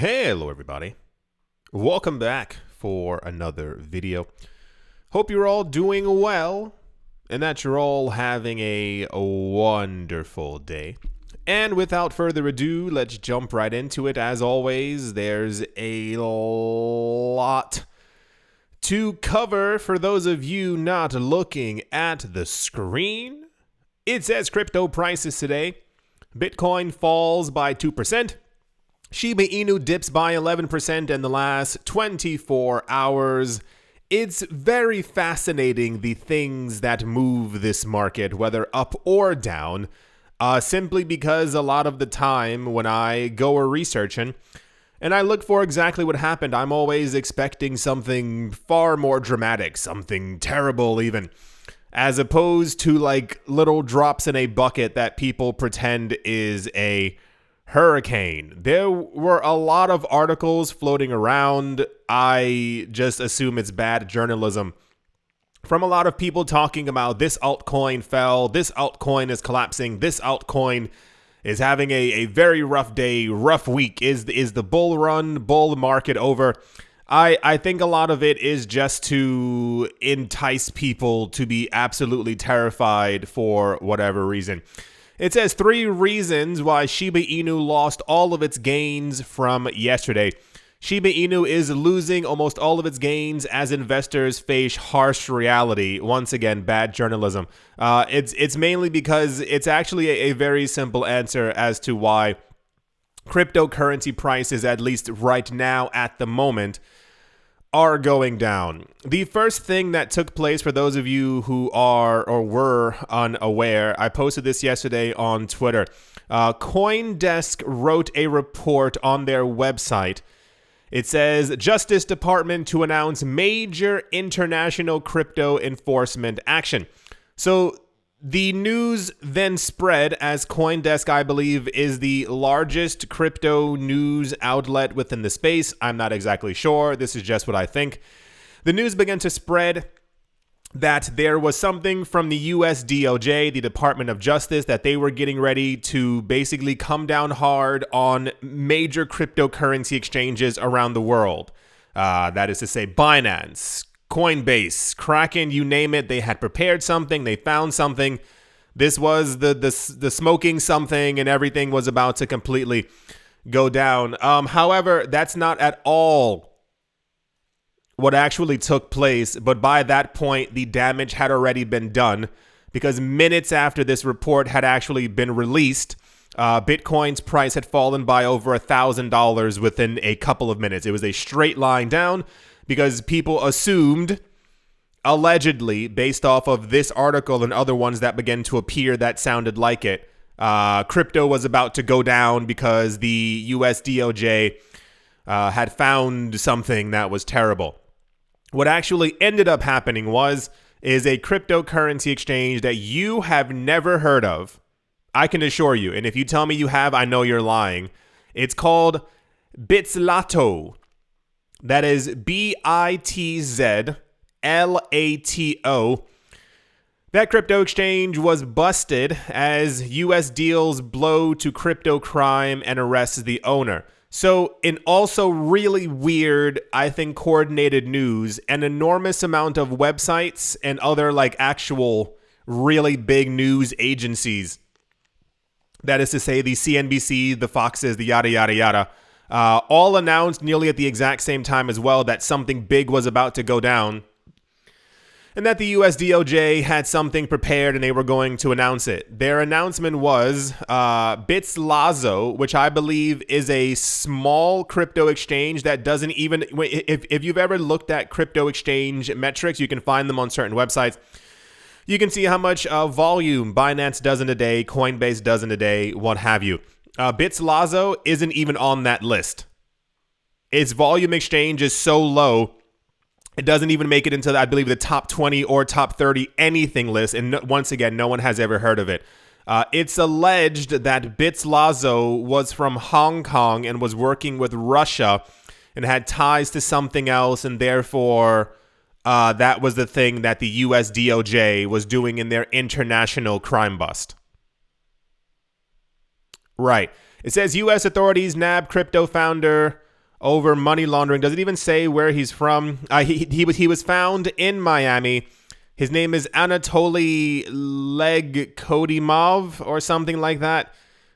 Hello everybody, welcome back for another video. Hope you're all doing well and that you're all having a wonderful day. And without further ado, let's jump right into it. As always, there's a lot to cover for those of you not looking at the screen. It says crypto prices today. Bitcoin falls by 2%. Shiba Inu dips by 11% in the last 24 hours. It's very fascinating, the things that move this market, whether up or down, simply because a lot of the time when I go researching and I look for exactly what happened, I'm always expecting something far more dramatic, something terrible even, as opposed to like little drops in a bucket that people pretend is a hurricane. There were a lot of articles floating around. I just assume it's bad journalism from a lot of people talking about this altcoin fell, this altcoin is collapsing, this altcoin is having a very rough day, rough week. Is the bull market over? I think a lot of it is just to entice people to be absolutely terrified for whatever reason. It says 3 reasons why Shiba Inu lost all of its gains from yesterday. Shiba Inu is losing almost all of its gains as investors face harsh reality. Once again, bad journalism. It's mainly because it's actually a very simple answer as to why cryptocurrency prices, at least right now at the moment, are going down. The first thing that took place, for those of you who are or were unaware, I posted this yesterday on Twitter. CoinDesk wrote a report on their website. It says, Justice Department to announce major international crypto enforcement action. So the news then spread, as CoinDesk, I believe, is the largest crypto news outlet within the space. I'm not exactly sure. This is just what I think. The news began to spread that there was something from the US DOJ, the Department of Justice, that they were getting ready to basically come down hard on major cryptocurrency exchanges around the world. That is to say, Binance, Coinbase, Kraken, you name it. They had prepared something. They found something. This was the smoking something, and everything was about to completely go down. However, that's not at all what actually took place. But by that point, the damage had already been done, because minutes after this report had actually been released, Bitcoin's price had fallen by over $1,000 within a couple of minutes. It was a straight line down, because people assumed, allegedly, based off of this article and other ones that began to appear that sounded like it, crypto was about to go down because the US DOJ had found something that was terrible. What actually ended up happening is a cryptocurrency exchange that you have never heard of. I can assure you. And if you tell me you have, I know you're lying. It's called Bitslato. That is Bitzlato. That crypto exchange was busted as U.S. deals blow to crypto crime and arrests the owner. So in also really weird, I think, coordinated news, an enormous amount of websites and other like actual really big news agencies, that is to say the CNBC, the Foxes, the yada, yada, yada, all announced nearly at the exact same time as well that something big was about to go down, and that the US DOJ had something prepared and they were going to announce it. Their announcement was Bitslato, which I believe is a small crypto exchange that doesn't even, if you've ever looked at crypto exchange metrics, you can find them on certain websites. You can see how much volume Binance does in a day, Coinbase does in a day, what have you. Bitslato isn't even on that list. Its volume exchange is so low, it doesn't even make it into, I believe, the top 20 or top 30 anything list. And once again, no one has ever heard of it. It's alleged that Bitslato was from Hong Kong and was working with Russia and had ties to something else. And therefore, that was the thing that the US DOJ was doing in their international crime bust. Right. It says U.S. authorities nab crypto founder over money laundering. Does it even say where he's from? He was found in Miami. His name is Anatoly Legkodimov or something like that.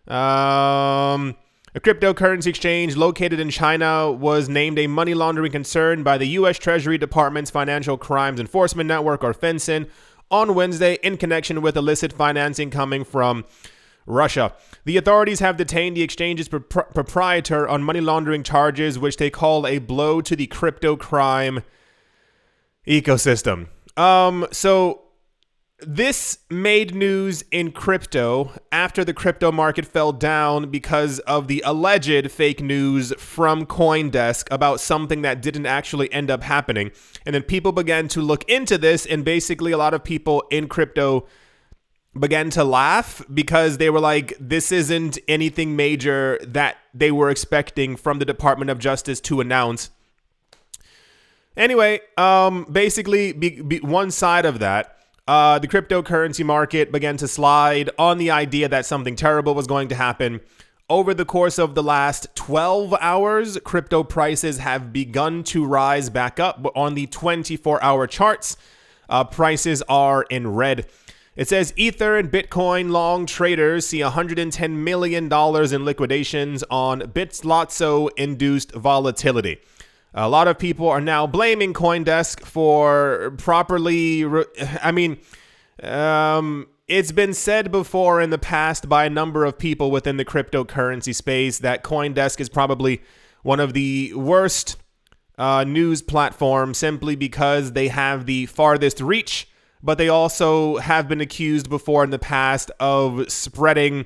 A cryptocurrency exchange located in China was named a money laundering concern by the U.S. Treasury Department's Financial Crimes Enforcement Network, or FinCEN, on Wednesday in connection with illicit financing coming from Russia. The authorities have detained the exchange's proprietor on money laundering charges, which they call a blow to the crypto crime ecosystem. So this made news in crypto after the crypto market fell down because of the alleged fake news from CoinDesk about something that didn't actually end up happening. And then people began to look into this, and basically a lot of people in crypto began to laugh because they were like, this isn't anything major that they were expecting from the Department of Justice to announce. Anyway, basically, one side of that, the cryptocurrency market began to slide on the idea that something terrible was going to happen. Over the course of the last 12 hours, crypto prices have begun to rise back up. But on the 24-hour charts, prices are in red. It says Ether and Bitcoin long traders see $110 million in liquidations on Bitslotso-induced volatility. A lot of people are now blaming CoinDesk for it's been said before in the past by a number of people within the cryptocurrency space that CoinDesk is probably one of the worst news platforms simply because they have the farthest reach, but they also have been accused before in the past of spreading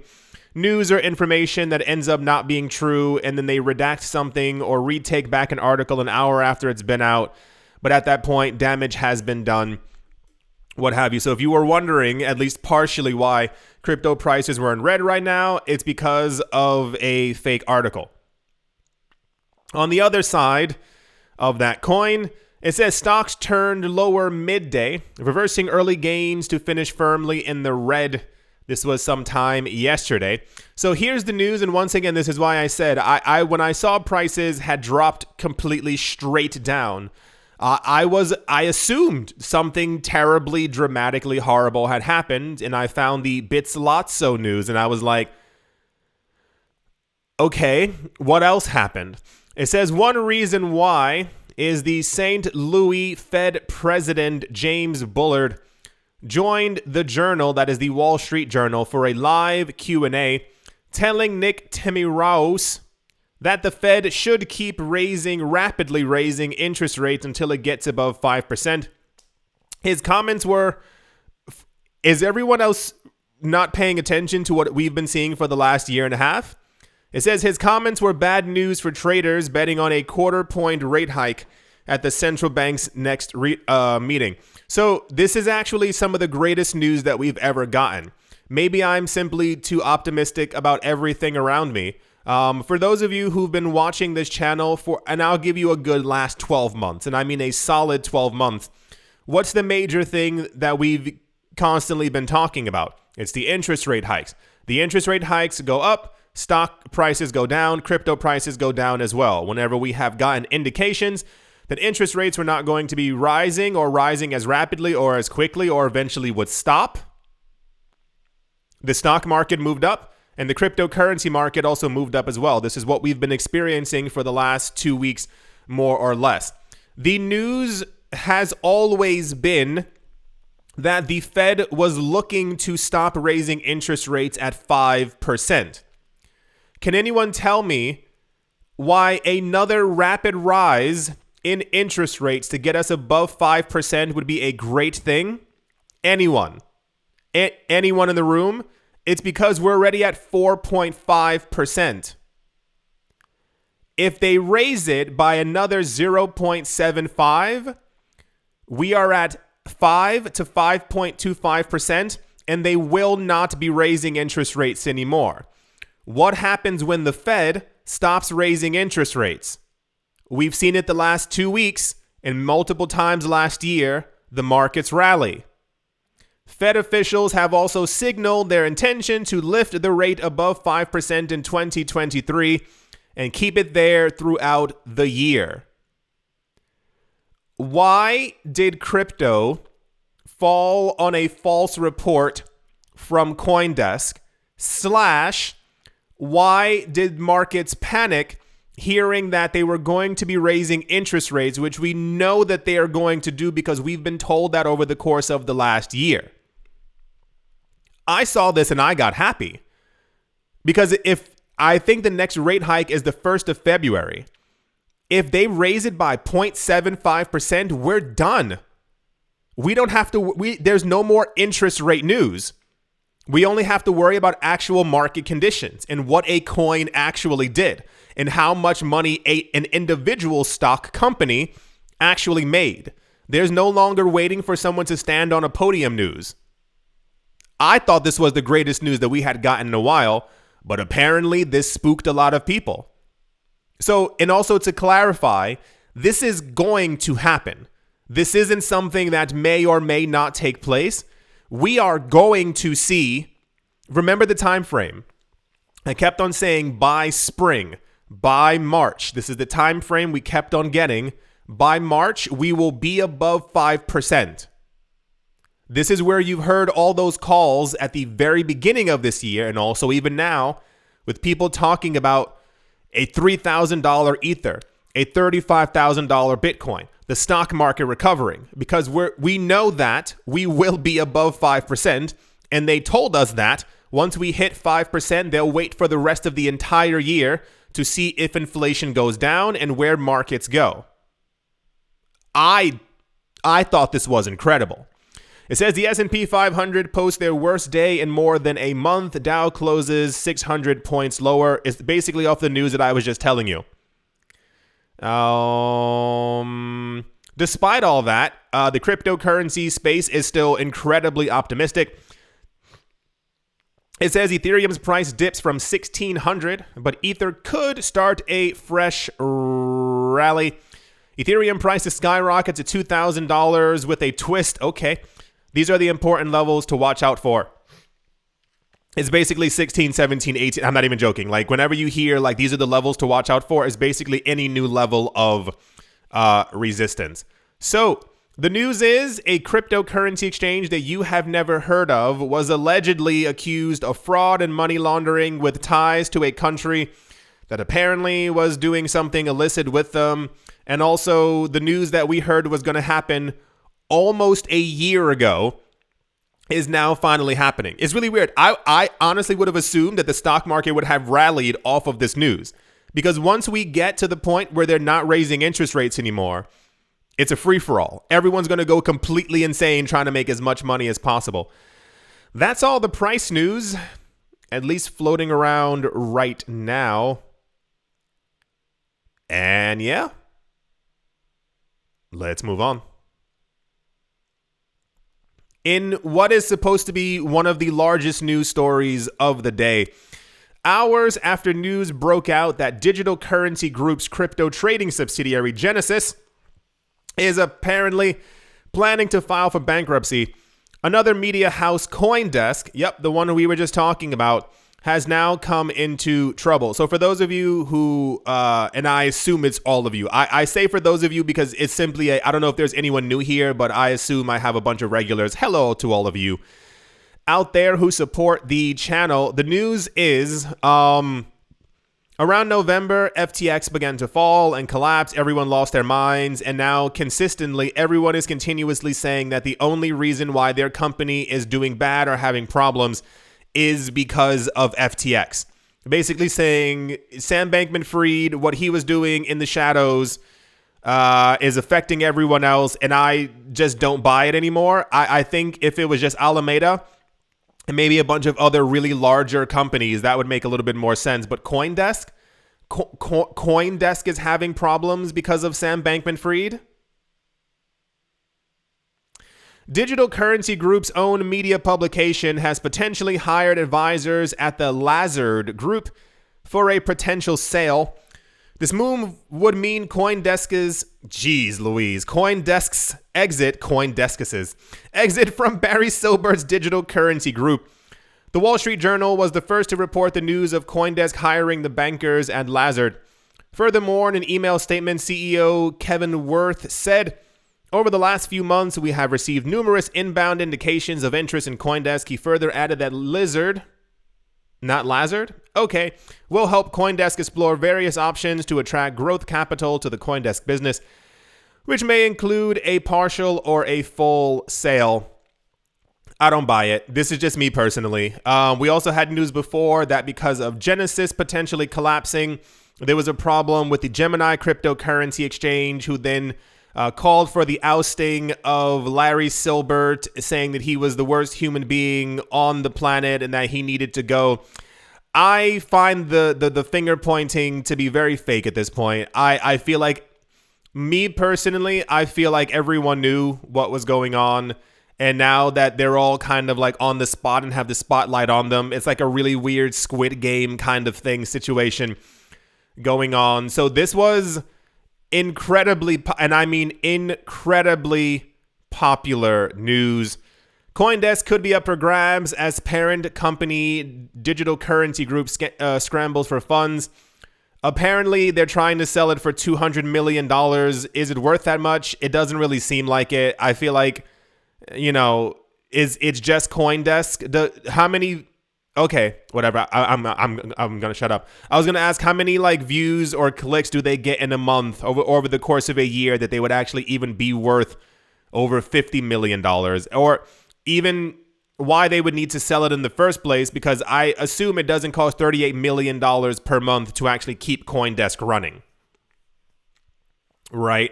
news or information that ends up not being true, and then they redact something or retake back an article an hour after it's been out. But at that point, damage has been done, what have you. So if you were wondering, at least partially, why crypto prices were in red right now, it's because of a fake article. On the other side of that coin, it says stocks turned lower midday, reversing early gains to finish firmly in the red. This was sometime yesterday. So here's the news, and once again, this is why I said I when I saw prices had dropped completely straight down, I assumed something terribly, dramatically horrible had happened, and I found the Bitslotso news, and I was like, okay, what else happened? It says one reason why is the St. Louis Fed President James Bullard joined the Journal, that is the Wall Street Journal, for a live Q&A, telling Nick Timiraos that the Fed should keep rapidly raising interest rates until it gets above 5%. His comments were, is everyone else not paying attention to what we've been seeing for the last year and a half? It says his comments were bad news for traders betting on a quarter-point rate hike at the central bank's next meeting. So this is actually some of the greatest news that we've ever gotten. Maybe I'm simply too optimistic about everything around me. For those of you who've been watching this channel and I'll give you a good last 12 months, and I mean a solid 12 months, what's the major thing that we've constantly been talking about? It's the interest rate hikes. The interest rate hikes go up, stock prices go down, crypto prices go down as well. Whenever we have gotten indications that interest rates were not going to be rising or rising as rapidly or as quickly or eventually would stop, the stock market moved up and the cryptocurrency market also moved up as well. This is what we've been experiencing for the last 2 weeks, more or less. The news has always been that the Fed was looking to stop raising interest rates at 5%. Can anyone tell me why another rapid rise in interest rates to get us above 5% would be a great thing? Anyone? Anyone in the room? It's because we're already at 4.5%. If they raise it by another 0.75, we are at 5 to 5.25%, and they will not be raising interest rates anymore. What happens when the Fed stops raising interest rates? We've seen it the last 2 weeks and multiple times last year, the markets rally. Fed officials have also signaled their intention to lift the rate above 5% in 2023, and keep it there throughout the year. Why did crypto fall on a false report from CoinDesk / why did markets panic hearing that they were going to be raising interest rates, which we know that they are going to do because we've been told that over the course of the last year? I saw this and I got happy because if I think the next rate hike is the 1st of February, if they raise it by 0.75%, we're done. We don't have to, there's no more interest rate news. We only have to worry about actual market conditions and what a coin actually did and how much money an individual stock company actually made. There's no longer waiting for someone to stand on a podium news. I thought this was the greatest news that we had gotten in a while, but apparently this spooked a lot of people. So, and also to clarify, this is going to happen. This isn't something that may or may not take place. We are going to see, remember the time frame. I kept on saying by spring, by March. This is the time frame we kept on getting. By March, we will be above 5%. This is where you've heard all those calls at the very beginning of this year and also even now with people talking about a $3,000 Ether, a $35,000 Bitcoin, the stock market recovering, because we know that we will be above 5%. And they told us that once we hit 5%, they'll wait for the rest of the entire year to see if inflation goes down and where markets go. I thought this was incredible. It says the S&P 500 posts their worst day in more than a month. Dow closes 600 points lower. It's basically off the news that I was just telling you. Despite all that, the cryptocurrency space is still incredibly optimistic. It says Ethereum's price dips from 1,600, but Ether could start a fresh rally. Ethereum price skyrockets to $2,000 with a twist. Okay. These are the important levels to watch out for. It's basically 16, 17, 18. I'm not even joking. Like whenever you hear like these are the levels to watch out for, it's basically any new level of resistance. So the news is a cryptocurrency exchange that you have never heard of was allegedly accused of fraud and money laundering with ties to a country that apparently was doing something illicit with them. And also the news that we heard was going to happen almost a year ago is now finally happening. It's really weird. I honestly would have assumed that the stock market would have rallied off of this news because once we get to the point where they're not raising interest rates anymore, it's a free-for-all. Everyone's going to go completely insane trying to make as much money as possible. That's all the price news, at least floating around right now. And yeah, let's move on. In what is supposed to be one of the largest news stories of the day, hours after news broke out that Digital Currency Group's crypto trading subsidiary Genesis is apparently planning to file for bankruptcy, another media house, CoinDesk, yep, the one we were just talking about, has now come into trouble. So for those of you who, and I assume it's all of you, I say for those of you because it's simply I don't know if there's anyone new here, but I assume I have a bunch of regulars. Hello to all of you out there who support the channel. The news is around November, FTX began to fall and collapse. Everyone lost their minds. And now consistently, everyone is continuously saying that the only reason why their company is doing bad or having problems is because of FTX. Basically saying Sam Bankman-Fried, what he was doing in the shadows is affecting everyone else. And I just don't buy it anymore. I think if it was just Alameda and maybe a bunch of other really larger companies, that would make a little bit more sense. But CoinDesk? CoinDesk is having problems because of Sam Bankman-Fried? Digital Currency Group's own media publication has potentially hired advisors at the Lazard Group for a potential sale. This move would mean CoinDesk's exit from Barry Silbert's Digital Currency Group. The Wall Street Journal was the first to report the news of CoinDesk hiring the bankers at Lazard. Furthermore, in an email statement, CEO Kevin Worth said, over the last few months, we have received numerous inbound indications of interest in CoinDesk. He further added that not Lazard, okay, will help CoinDesk explore various options to attract growth capital to the CoinDesk business, which may include a partial or a full sale. I don't buy it. This is just me personally. We also had news before that because of Genesis potentially collapsing, there was a problem with the Gemini cryptocurrency exchange, who then called for the ousting of Larry Silbert, saying that he was the worst human being on the planet and that he needed to go. I find the finger pointing to be very fake at this point. I feel like, me personally, I feel like everyone knew what was going on. And now that they're all kind of like on the spot and have the spotlight on them, it's like a really weird Squid Game kind of thing situation going on. So this was incredibly, and I mean incredibly popular news. CoinDesk could be up for grabs as parent company Digital Currency Group scrambles for funds. Apparently, they're trying to sell it for $200 million. Is it worth that much? It doesn't really seem like it. I feel like, it's just CoinDesk. How many? Okay, whatever. I'm gonna shut up. I was gonna ask how many like views or clicks do they get in a month over the course of a year that they would actually even be worth over $50 million, or even why they would need to sell it in the first place, because I assume it doesn't cost $38 million per month to actually keep CoinDesk running. Right?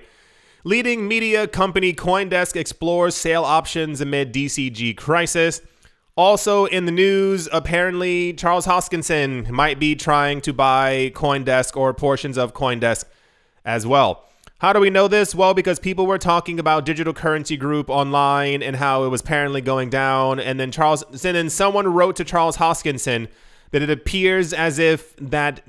Leading media company CoinDesk explores sale options amid DCG crisis. Also in the news, apparently Charles Hoskinson might be trying to buy CoinDesk or portions of CoinDesk as well. How do we know this? Well, because people were talking about Digital Currency Group online and how it was apparently going down. And then someone wrote to Charles Hoskinson that it appears as if that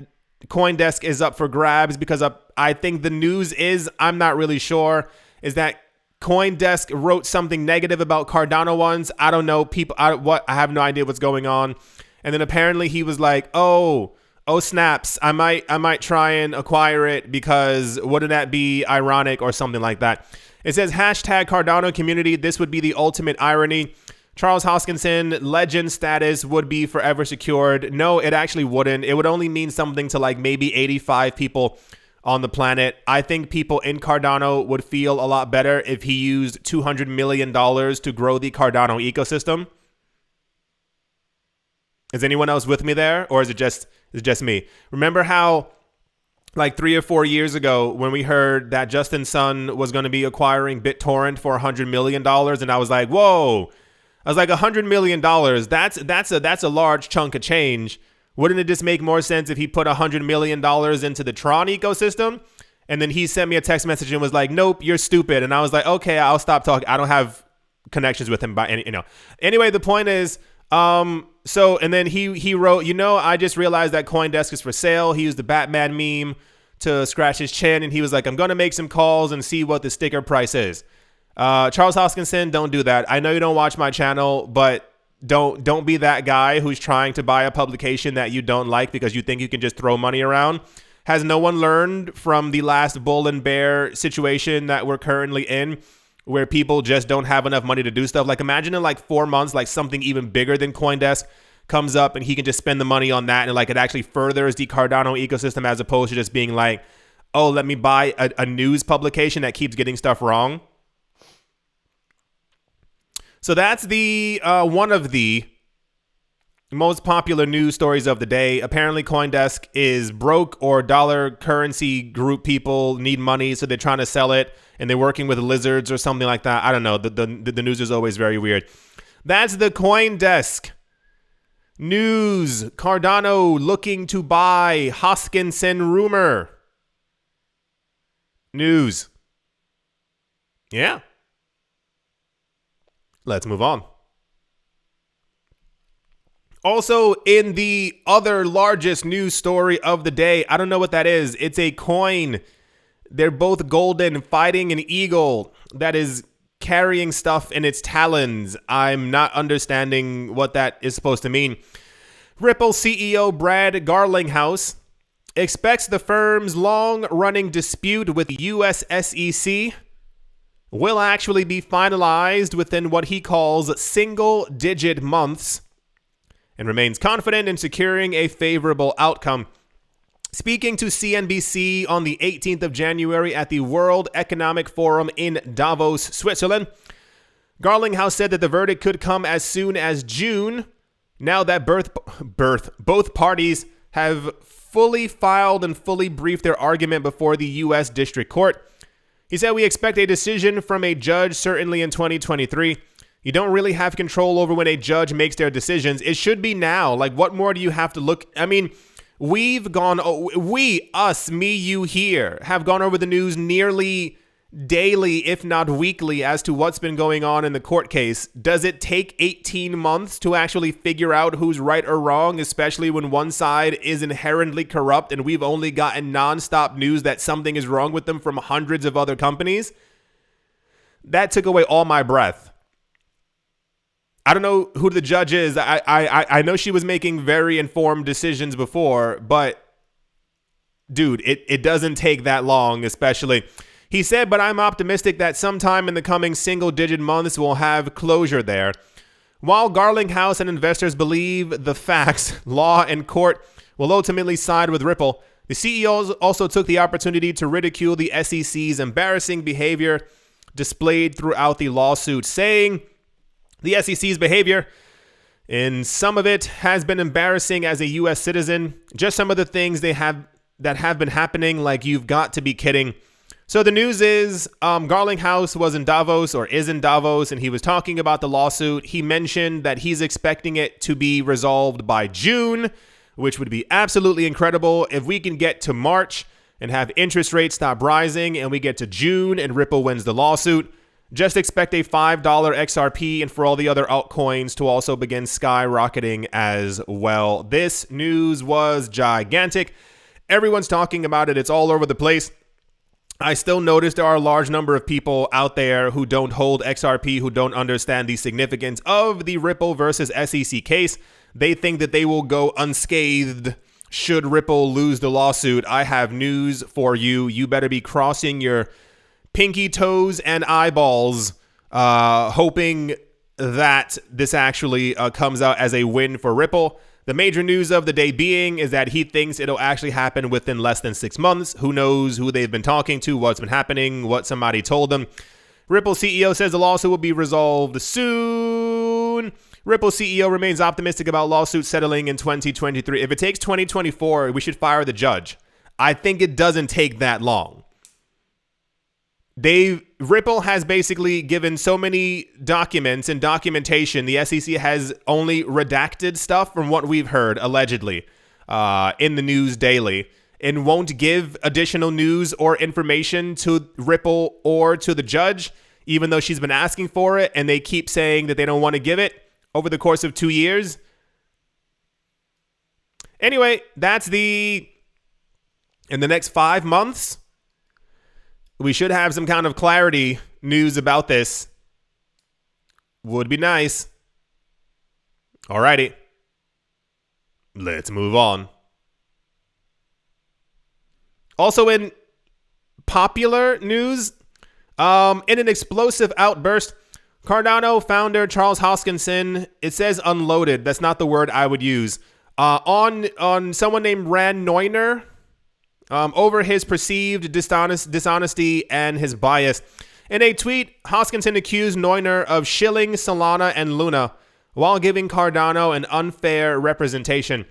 CoinDesk is up for grabs, because I think the news is, I'm not really sure, is that CoinDesk wrote something negative about Cardano once. I don't know. I have no idea what's going on. And then apparently he was like, oh snaps, I might try and acquire it, because wouldn't that be ironic or something like that. It says hashtag Cardano community. This would be the ultimate irony. Charles Hoskinson legend status would be forever secured. No, it actually wouldn't. It would only mean something to like maybe 85 people on the planet. I think people in Cardano would feel a lot better if he used $200 million to grow the Cardano ecosystem. Is anyone else with me there? Or is it just me? Remember how like 3 or 4 years ago when we heard that Justin Sun was going to be acquiring BitTorrent for $100 million, and I was like, whoa. I was like, $100 million, that's a large chunk of change. Wouldn't it just make more sense if he put $100 million into the Tron ecosystem? And then he sent me a text message and was like, nope, you're stupid. And I was like, okay, I'll stop talking. I don't have connections with him by any, Anyway, the point is, and then he wrote, I just realized that CoinDesk is for sale. He used the Batman meme to scratch his chin, and he was like, I'm going to make some calls and see what the sticker price is. Charles Hoskinson, don't do that. I know you don't watch my channel, but don't be that guy who's trying to buy a publication that you don't like because you think you can just throw money around. Has no one learned from the last bull and bear situation that we're currently in, where people just don't have enough money to do stuff? Like, imagine in like 4 months, like something even bigger than CoinDesk comes up and he can just spend the money on that, and like it actually furthers the Cardano ecosystem, as opposed to just being like, oh, let me buy a news publication that keeps getting stuff wrong. So that's the one of the most popular news stories of the day. Apparently CoinDesk is broke, or dollar currency group people need money, so they're trying to sell it, and they're working with lizards or something like that. I don't know. The news is always very weird. That's the CoinDesk news. Cardano looking to buy. Hoskinson rumor. News. Yeah. Let's move on. Also, in the other largest news story of the day, I don't know what that is. It's a coin. They're both golden, fighting an eagle that is carrying stuff in its talons. I'm not understanding what that is supposed to mean. Ripple CEO Brad Garlinghouse expects the firm's long-running dispute with the US SEC will actually be finalized within what he calls single-digit months and remains confident in securing a favorable outcome. Speaking to CNBC on the 18th of January at the World Economic Forum in Davos, Switzerland, Garlinghouse said that the verdict could come as soon as June, now that both parties have fully filed and fully briefed their argument before the U.S. District Court. He said, "We expect a decision from a judge certainly in 2023. You don't really have control over when a judge makes their decisions. It should be now. Like, what more do you have to look? I mean, us, me, you here, have gone over the news nearly daily, if not weekly, as to what's been going on in the court case. Does it take 18 months to actually figure out who's right or wrong, especially when one side is inherently corrupt and we've only gotten nonstop news that something is wrong with them from hundreds of other companies?" That took away all my breath. I don't know who the judge is. I know she was making very informed decisions before, but dude, it doesn't take that long, especially. He said, "But I'm optimistic that sometime in the coming single-digit months we'll have closure there." While Garlinghouse and investors believe the facts, law, and court will ultimately side with Ripple, the CEO also took the opportunity to ridicule the SEC's embarrassing behavior displayed throughout the lawsuit, saying, "The SEC's behavior, and some of it has been embarrassing as a U.S. citizen. Just some of the things that have been happening, like, you've got to be kidding." So the news is Garlinghouse was in Davos, or is in Davos, and he was talking about the lawsuit. He mentioned that he's expecting it to be resolved by June, which would be absolutely incredible. If we can get to March and have interest rates stop rising and we get to June and Ripple wins the lawsuit, just expect a $5 XRP and for all the other altcoins to also begin skyrocketing as well. This news was gigantic. Everyone's talking about it. It's all over the place. I still notice there are a large number of people out there who don't hold XRP, who don't understand the significance of the Ripple versus SEC case. They think that they will go unscathed should Ripple lose the lawsuit. I have news for you. You better be crossing your pinky toes and eyeballs, hoping that this actually comes out as a win for Ripple. The major news of the day being is that he thinks it'll actually happen within less than 6 months. Who knows who they've been talking to, what's been happening, what somebody told them. Ripple CEO says the lawsuit will be resolved soon. Ripple CEO remains optimistic about lawsuits settling in 2023. If it takes 2024, we should fire the judge. I think it doesn't take that long. Ripple has basically given so many documents and documentation. The SEC has only redacted stuff from what we've heard, allegedly, in the news daily, and won't give additional news or information to Ripple or to the judge, even though she's been asking for it, and they keep saying that they don't want to give it over the course of 2 years. Anyway, in the next 5 months, we should have some kind of clarity news about this. Would be nice. Alrighty. Let's move on. Also in popular news, in an explosive outburst, Cardano founder Charles Hoskinson, it says unloaded. That's not the word I would use. On someone named Rand Neuner, over his perceived dishonesty and his bias. In a tweet, Hoskinson accused Neuner of shilling Solana and Luna while giving Cardano an unfair representation.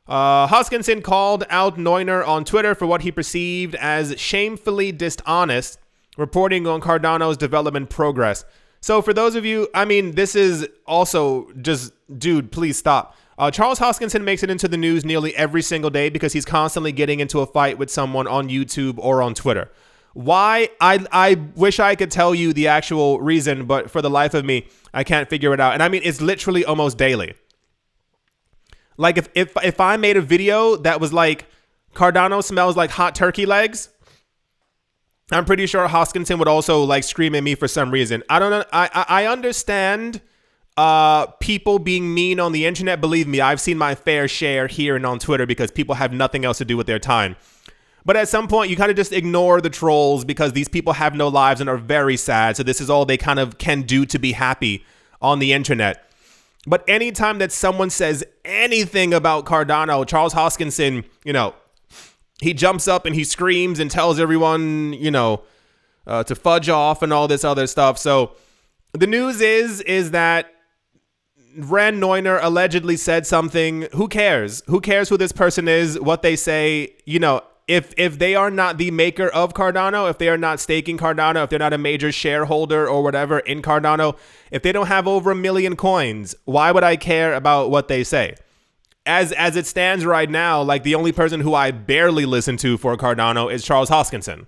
Hoskinson called out Neuner on Twitter for what he perceived as shamefully dishonest reporting on Cardano's development progress. So for those of you, I mean, this is also just, dude, please stop. Charles Hoskinson makes it into the news nearly every single day because he's constantly getting into a fight with someone on YouTube or on Twitter. Why? I wish I could tell you the actual reason, but for the life of me, I can't figure it out. And I mean, it's literally almost daily. Like if I made a video that was like, Cardano smells like hot turkey legs, I'm pretty sure Hoskinson would also like scream at me for some reason. I don't know. I understand people being mean on the internet. Believe me, I've seen my fair share here and on Twitter because people have nothing else to do with their time. But at some point, you kind of just ignore the trolls because these people have no lives and are very sad. So this is all they kind of can do to be happy on the internet. But anytime that someone says anything about Cardano, Charles Hoskinson, he jumps up and he screams and tells everyone, to fudge off and all this other stuff. So the news is that Rand Neuner allegedly said something. Who cares? Who cares who this person is, what they say? If they are not the maker of Cardano, if they are not staking Cardano, if they're not a major shareholder or whatever in Cardano, if they don't have over 1 million coins, why would I care about what they say? As it stands right now, like the only person who I barely listen to for Cardano is Charles Hoskinson.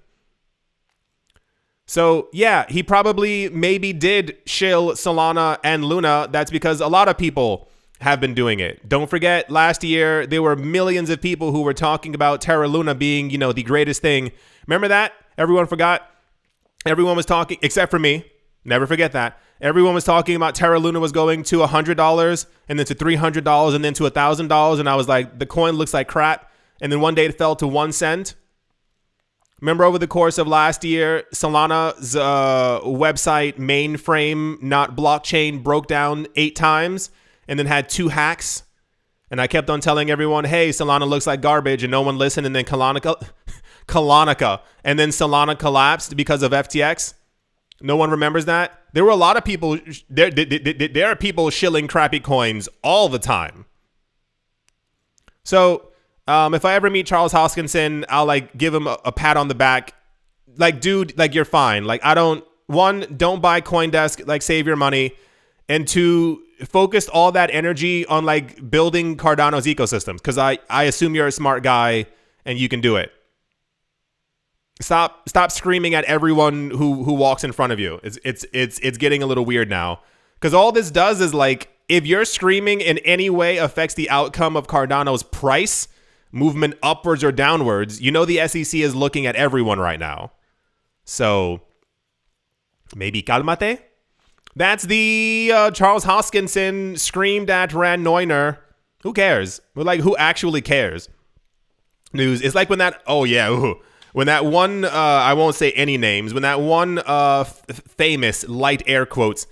So yeah, he probably maybe did shill Solana and Luna. That's because a lot of people have been doing it. Don't forget, last year, there were millions of people who were talking about Terra Luna being, the greatest thing. Remember that? Everyone forgot? Everyone was talking, except for me. Never forget that. Everyone was talking about Terra Luna was going to $100 and then to $300 and then to $1,000. And I was like, the coin looks like crap. And then one day it fell to 1 cent. Remember over the course of last year, Solana's website mainframe, not blockchain, broke down 8 times. And then had 2 hacks. And I kept on telling everyone, hey, Solana looks like garbage. And no one listened. And then Colonica. And then Solana collapsed because of FTX. No one remembers that. There were a lot of people. There are people shilling crappy coins all the time. So if I ever meet Charles Hoskinson, I'll give him a pat on the back. Dude, you're fine. Don't buy CoinDesk. Save your money. And 2, focused all that energy on building Cardano's ecosystems, because I assume you're a smart guy and you can do it. Stop screaming at everyone who walks in front of you. It's getting a little weird now, because all this does is if your screaming in any way affects the outcome of Cardano's price movement upwards or downwards, the SEC is looking at everyone right now. So maybe calmate. That's the Charles Hoskinson screamed at Rand Neuner. Who cares? Who actually cares? News. It's when that, when that one, I won't say any names, when that one famous, light air quotes,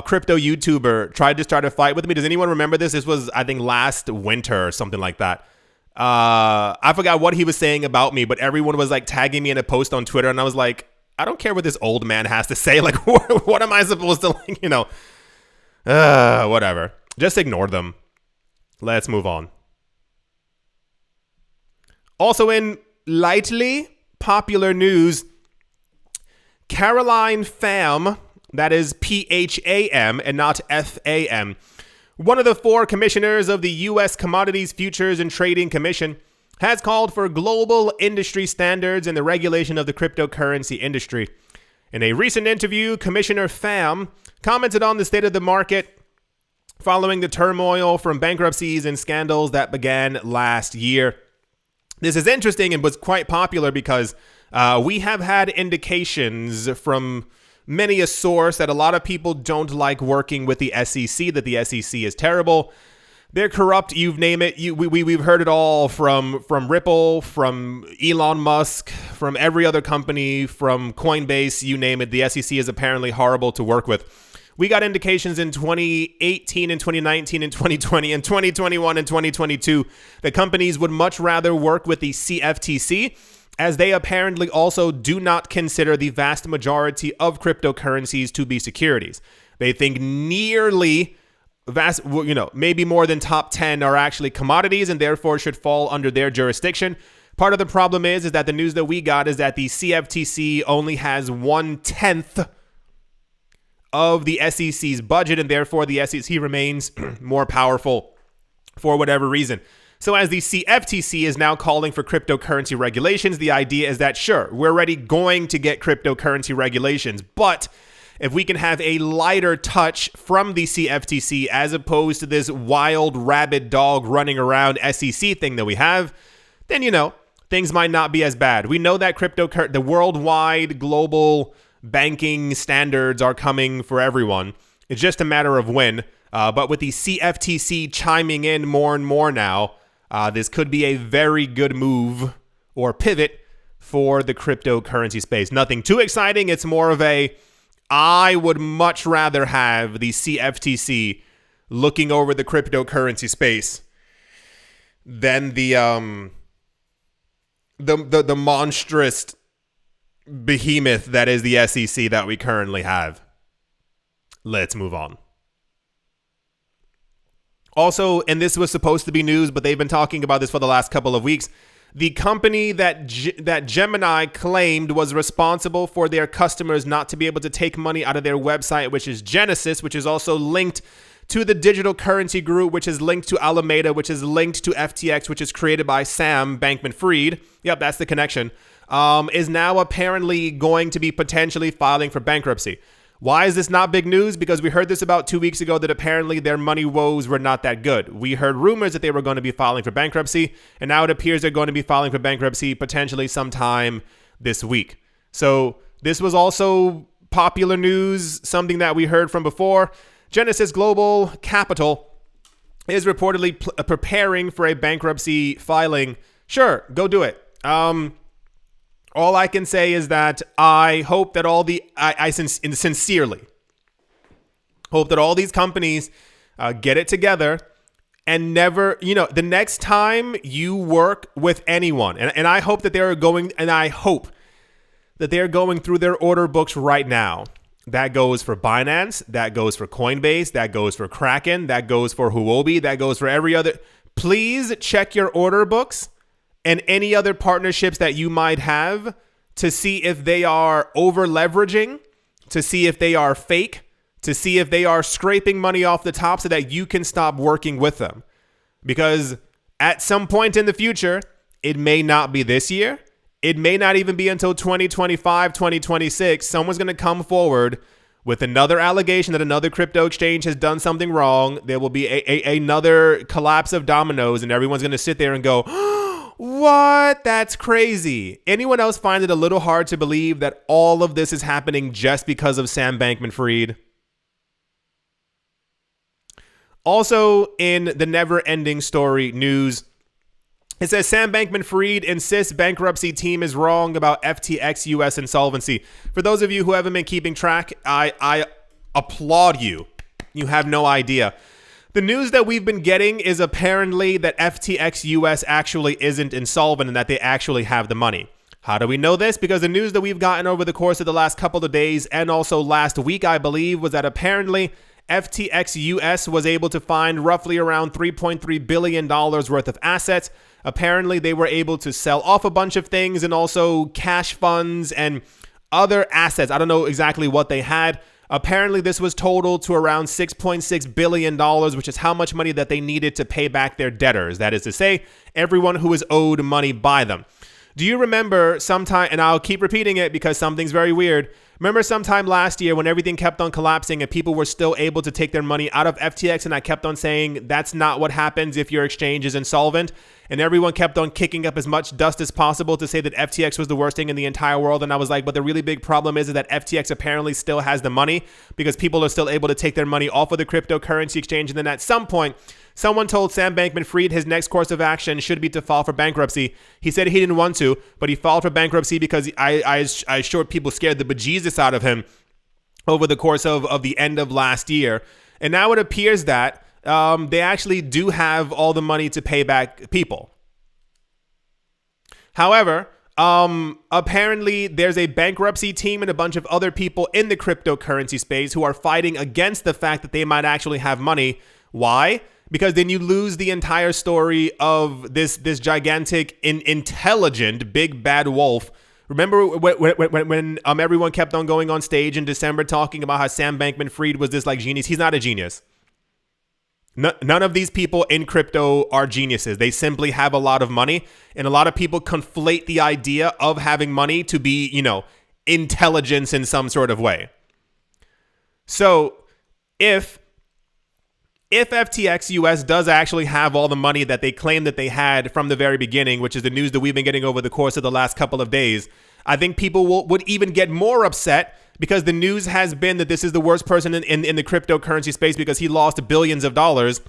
crypto YouTuber tried to start a fight with me. Does anyone remember this? This was, I think, last winter or something like that. I forgot what he was saying about me, but everyone was tagging me in a post on Twitter, and I was like, I don't care what this old man has to say. What am I supposed to, whatever. Just ignore them. Let's move on. Also in lightly popular news, Caroline Pham, that is Pham and not Fam, one of the 4 commissioners of the U.S. Commodities Futures and Trading Commission, has called for global industry standards in the regulation of the cryptocurrency industry. In a recent interview, Commissioner Pham commented on the state of the market following the turmoil from bankruptcies and scandals that began last year. This is interesting and was quite popular because we have had indications from many a source that a lot of people don't like working with the SEC, that the SEC is terrible. They're corrupt, you name it. We've heard it all from Ripple, from Elon Musk, from every other company, from Coinbase, you name it. The SEC is apparently horrible to work with. We got indications in 2018 and 2019 and 2020 and 2021 and 2022 that companies would much rather work with the CFTC, as they apparently also do not consider the vast majority of cryptocurrencies to be securities. They think nearly maybe more than top 10 are actually commodities and therefore should fall under their jurisdiction. Part of the problem is that the news that we got is that the CFTC only has 1/10 of the SEC's budget, and therefore the SEC remains more powerful for whatever reason. So as the CFTC is now calling for cryptocurrency regulations, the idea is that, sure, we're already going to get cryptocurrency regulations, but if we can have a lighter touch from the CFTC as opposed to this wild rabid dog running around SEC thing that we have, then, things might not be as bad. We know that the worldwide global banking standards are coming for everyone. It's just a matter of when. But with the CFTC chiming in more and more now, this could be a very good move or pivot for the cryptocurrency space. Nothing too exciting. It's more of I would much rather have the CFTC looking over the cryptocurrency space than the monstrous behemoth that is the SEC that we currently have. Let's move on. Also, and this was supposed to be news, but they've been talking about this for the last couple of weeks. The company that Gemini claimed was responsible for their customers not to be able to take money out of their website, which is Genesis, which is also linked to the digital currency group, which is linked to Alameda, which is linked to FTX, which is created by Sam Bankman-Fried. Yep, that's the connection. Is now apparently going to be potentially filing for bankruptcy. Why is this not big news? Because we heard this about 2 weeks ago that apparently their money woes were not that good. We heard rumors that they were going to be filing for bankruptcy, and now it appears they're going to be filing for bankruptcy potentially sometime this week. So this was also popular news, something that we heard from before. Genesis Global Capital is reportedly preparing for a bankruptcy filing. Sure, go do it. All I can say is that I hope that I sincerely hope that all these companies get it together and never, the next time you work with anyone, and I hope that they're going through their order books right now. That goes for Binance, that goes for Coinbase, that goes for Kraken, that goes for Huobi, that goes for every other. Please check your order books and any other partnerships that you might have to see if they are over leveraging, to see if they are fake, to see if they are scraping money off the top so that you can stop working with them. Because at some point in the future, it may not be this year. It may not even be until 2025, 2026. Someone's going to come forward with another allegation that another crypto exchange has done something wrong. There will be another collapse of dominoes, and everyone's going to sit there and go, what? That's crazy. Anyone else find it a little hard to believe that all of this is happening just because of Sam Bankman-Fried? Also, in the never-ending story news, it says Sam Bankman-Fried insists bankruptcy team is wrong about FTX US insolvency. For those of you who haven't been keeping track, I applaud you. You have no idea. The news that we've been getting is apparently that FTX US actually isn't insolvent and that they actually have the money. How do we know this? Because the news that we've gotten over the course of the last couple of days and also last week, I believe, was that apparently FTX US was able to find roughly around $3.3 billion worth of assets. Apparently, they were able to sell off a bunch of things and also cash funds and other assets. I don't know exactly what they had. Apparently, this was totaled to around $6.6 billion, which is how much money that they needed to pay back their debtors. That is to say, everyone who was owed money by them. Do you remember sometime, and I'll keep repeating it because something's very weird. Remember sometime last year when everything kept on collapsing and people were still able to take their money out of FTX, and I kept on saying that's not what happens if your exchange is insolvent, and everyone kept on kicking up as much dust as possible to say that FTX was the worst thing in the entire world, and I was like, but the really big problem is that FTX apparently still has the money because people are still able to take their money off of the cryptocurrency exchange, and then at some point, someone told Sam Bankman-Fried his next course of action should be to file for bankruptcy. He said he didn't want to, but he filed for bankruptcy because I assured people scared the bejesus out of him over the course of the end of last year. And now it appears that they actually do have all the money to pay back people. However, apparently there's a bankruptcy team and a bunch of other people in the cryptocurrency space who are fighting against the fact that they might actually have money. Why? Because then you lose the entire story of this gigantic, intelligent, big bad wolf. Remember when everyone kept on going on stage in December talking about how Sam Bankman-Fried was this like genius? He's not a genius. None of these people in crypto are geniuses. They simply have a lot of money, and a lot of people conflate the idea of having money to be, intelligence in some sort of way. So if FTX US does actually have all the money that they claim that they had from the very beginning, which is the news that we've been getting over the course of the last couple of days, I think people would even get more upset because the news has been that this is the worst person in the cryptocurrency space because he lost billions of dollars.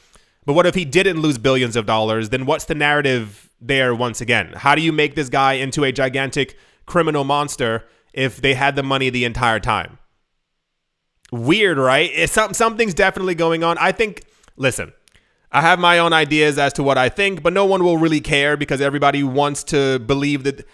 But what if he didn't lose billions of dollars? Then what's the narrative there once again? How do you make this guy into a gigantic criminal monster if they had the money the entire time? Weird, right? Something's definitely going on. I think, listen, I have my own ideas as to what I think, but no one will really care because everybody wants to believe that.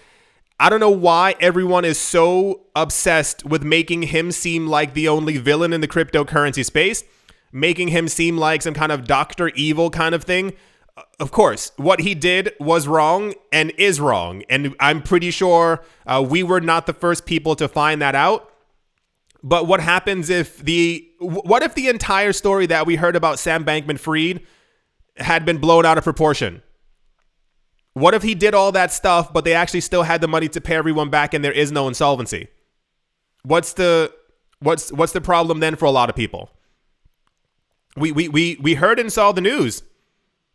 I don't know why everyone is so obsessed with making him seem like the only villain in the cryptocurrency space, making him seem like some kind of Dr. Evil kind of thing. Of course, what he did was wrong and is wrong. And I'm pretty sure we were not the first people to find that out. But what happens if the entire story that we heard about Sam Bankman-Fried had been blown out of proportion? What if he did all that stuff, but they actually still had the money to pay everyone back and there is no insolvency? What's the problem then for a lot of people? We heard and saw the news.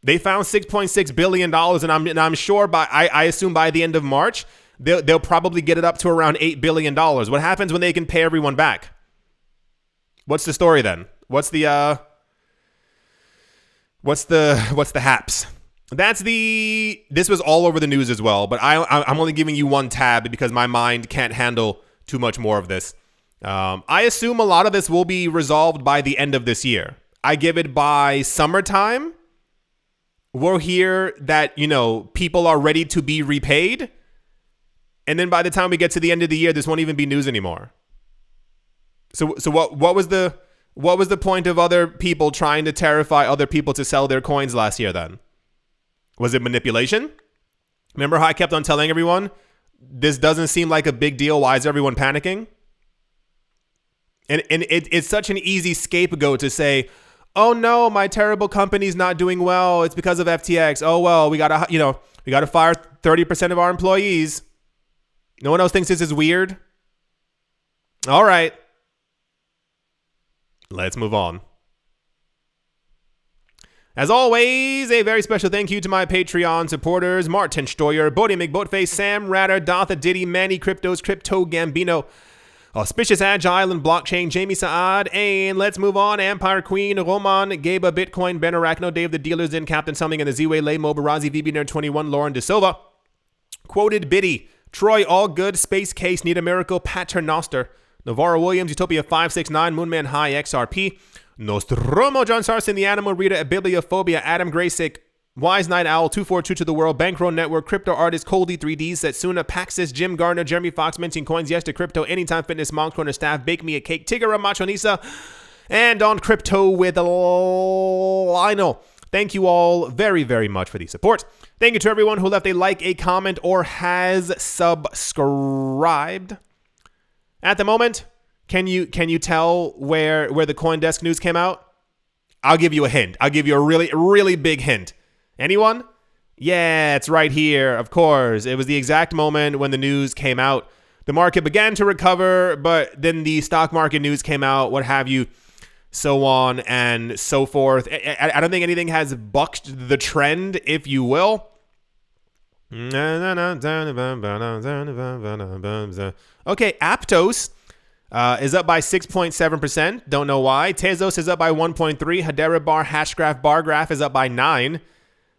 They found $6.6 billion, and I'm sure I assume by the end of March, they'll probably get it up to around $8 billion. What happens when they can pay everyone back? What's the story then? What's the haps? This was all over the news as well, but I'm only giving you one tab because my mind can't handle too much more of this. I assume a lot of this will be resolved by the end of this year. I give it by summertime. We'll hear that, people are ready to be repaid. And then by the time we get to the end of the year, this won't even be news anymore. So what was the point of other people trying to terrify other people to sell their coins last year then? Was it manipulation? Remember how I kept on telling everyone, this doesn't seem like a big deal. Why is everyone panicking? And it's such an easy scapegoat to say, oh no, my terrible company's not doing well. It's because of FTX. Oh well, we gotta fire 30% of our employees. No one else thinks this is weird. All right, let's move on. As always, a very special thank you to my Patreon supporters: Martin Steuer, Bodie McBoatface, Sam Ratter, Dotha Diddy, Manny Cryptos, Crypto Gambino, Auspicious Agile and Blockchain, Jamie Saad, and let's move on. Empire Queen, Roman, Gaba, Bitcoin, Ben Arachno, Dave the Dealers in, Captain Summing, and the Z-Way, Lay, Mobarazi, VB Nerd 21, Lauren De Silva, Quoted Biddy, Troy All Good, Space Case, Need a Miracle, Paternoster, Navarro Williams, Utopia 569, Moonman High, XRP, Nostromo, John Sarson, The Animal Reader, Bibliophobia, Adam Graysick, Wise Night Owl, 242 to the World, Bankroll Network, Crypto Artist, Coldy 3D, Setsuna, Paxis, Jim Gardner, Jeremy Fox, Minting Coins, Yes to Crypto, Anytime Fitness, Monk Corner Staff, Bake Me a Cake, Tigara, Machonisa, and on Crypto with Lionel. Thank you all very, very much for the support. Thank you to everyone who left a like, a comment, or has subscribed. At the moment, can you tell where the CoinDesk news came out? I'll give you a hint. I'll give you a really, really big hint. Anyone? Yeah, it's right here. Of course. It was the exact moment when the news came out. The market began to recover, but then the stock market news came out, what have you, so on and so forth. I don't think anything has bucked the trend, if you will. Okay, Aptos is up by 6.7%. Don't know why. Tezos is up by 1.3. Hedera Bar Hashgraph Bargraph is up by 9.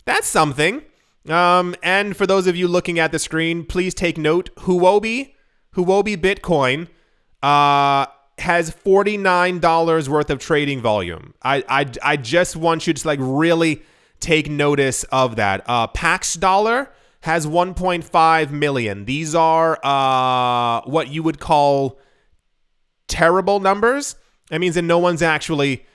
That's something. And for those of you looking at the screen, please take note. Huobi Bitcoin has $49 worth of trading volume. I just want you to really take notice of that. Pax Dollar has 1.5 million. These are what you would call terrible numbers. That means that no one's actually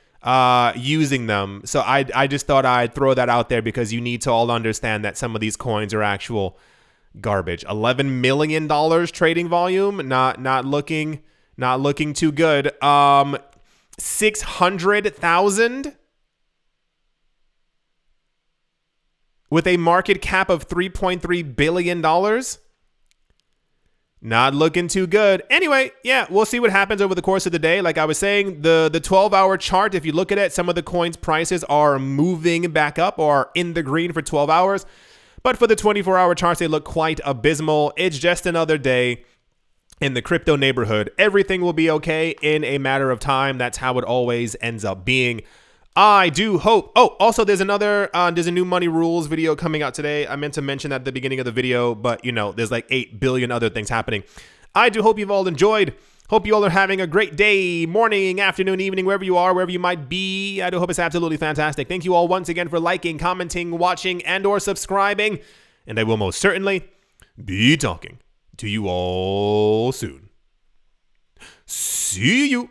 using them. So I just thought I'd throw that out there because you need to all understand that some of these coins are actual garbage. $11 million trading volume, not looking too good. 600,000 with a market cap of $3.3 billion. Not looking too good. Anyway, yeah, we'll see what happens over the course of the day. Like I was saying, the 12-hour chart, if you look at it, some of the coins' prices are moving back up or in the green for 12 hours. But for the 24-hour charts, they look quite abysmal. It's just another day. in the crypto neighborhood, everything will be okay in a matter of time. That's how it always ends up being. I do hope. Oh, also there's a new money rules video coming out today. I meant to mention that at the beginning of the video, but there's like 8 billion other things happening. I do hope you've all enjoyed. Hope you all are having a great day, morning, afternoon, evening, wherever you are, wherever you might be. I do hope it's absolutely fantastic. Thank you all once again for liking, commenting, watching, and or subscribing. And I will most certainly be talking to you all soon. See you.